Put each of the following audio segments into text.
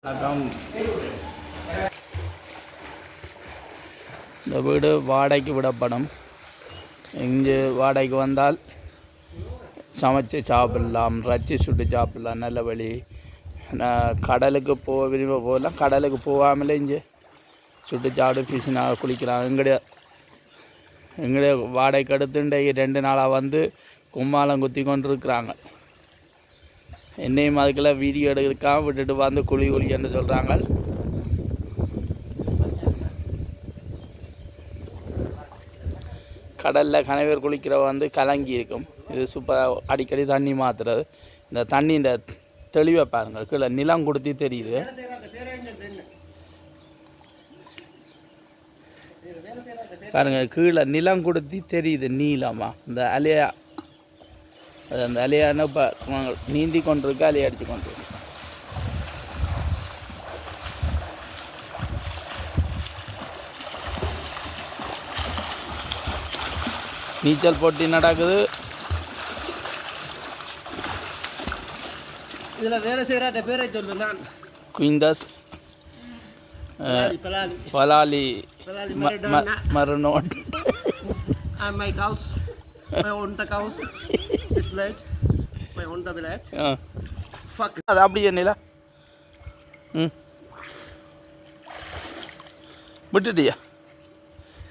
வணக்கம். இந்த வீடு வாடகைக்கு விடப்படும். இங்கே வாடகைக்கு வந்தால் சமைச்சு சாப்பிடலாம், ரச்சி சுட்டு சாப்பிடலாம். நல்ல வழி. கடலுக்கு விரும்ப போகலாம். கடலுக்கு போகாமலே இங்கே சுட்டு சாப்பிட்டு பிசினாக குளிக்கலாம். எங்களுடைய வாடகைக்கு எடுத்துட்டு 2 நாளாக வந்து கும்மாளம் குத்தி கொண்டு இருக்கிறாங்க. என்னையும் அதுக்கெல்லாம் வீடியோ எடுக்காமல் விட்டுட்டு வந்து குழின்னு சொல்கிறாங்க. கடலில் கணவர் குளிக்கிற கலங்கி இருக்கும். இது சூப்பராக அடிக்கடி தண்ணி மாற்றுறது. இந்த தண்ணி இந்த தெளிவை பாருங்கள். கீழே நிலம் கொடுத்தி தெரியுது. பாருங்கள், கீழே நிலம் கொடுத்தி தெரியுது நீளமாக. இந்த அலையா அந்த அலையான இப்போ நீந்தி கொண்டிருக்கு, அலையை அடித்து கொண்டிருக்கு. நீச்சல் போட்டி நடக்குது. இதில் வேலை செய்கிற பேரை சொல்லு. நான் குயின்தாஸ் Palali மரனோட். my cows, my own the cows, this village, my own the village. Fuck. அது அப்படியே நிலா. விட்டுட்டியா?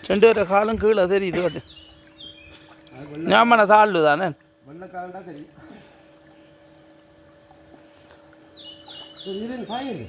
2 பேர காலம் கீழே தெரியுது. அது ஞாபக தாழ்வு தானே. வெள்ளக்காலண்டா தெரியும். இது ஃபைன்.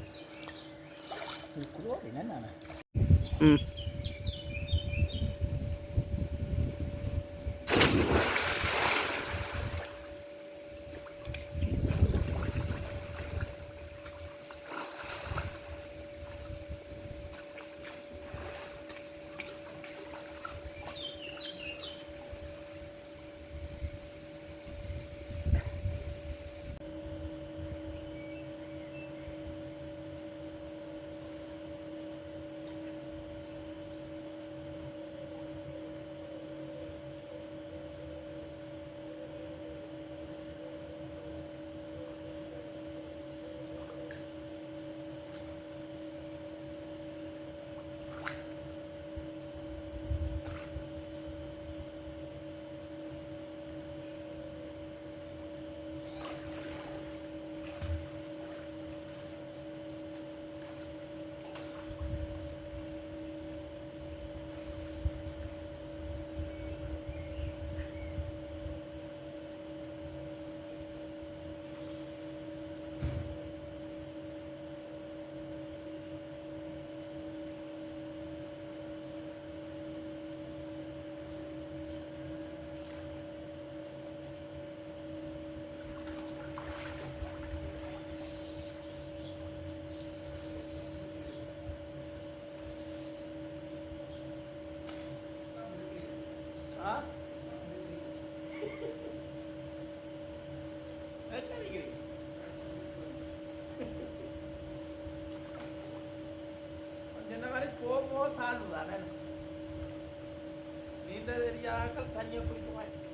நீண்ட தெரியாத தண்ணியை குடிக்க மாட்டேன்.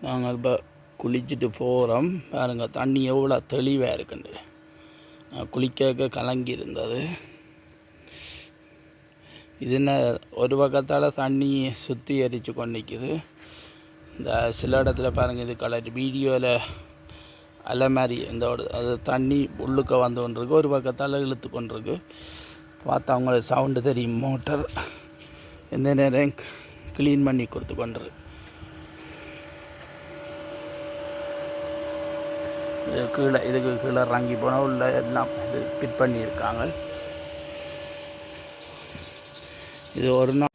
நாங்கள் இப்போ குளிச்சுட்டு போகிறோம். பாருங்கள் தண்ணி எவ்வளோ தெளிவாக இருக்குண்டு. நான் குளிக்க கலங்கி இருந்தது. இது என்ன ஒரு பக்கத்தால் தண்ணி சுத்திகரித்து கொண்டிருக்குது. இந்த சில இடத்துல பாருங்கள், இது கலர் வீடியோவில் அலை மாதிரி அது தண்ணி உள்ளுக்க வந்து கொண்டிருக்கு, ஒரு பக்கத்தால் இழுத்து கொண்டிருக்கு. பார்த்தா அவங்களுக்கு சவுண்டு தெரியும். மோட்டர் எந்த நேரம் க்ளீன் பண்ணி கொடுத்து கொண்டிருக்கு. இதுக்கு கீழே இறங்கி போனால் உள்ள எல்லாம் இது ஃபிட் பண்ணியிருக்காங்க. இது ஒரு நாள்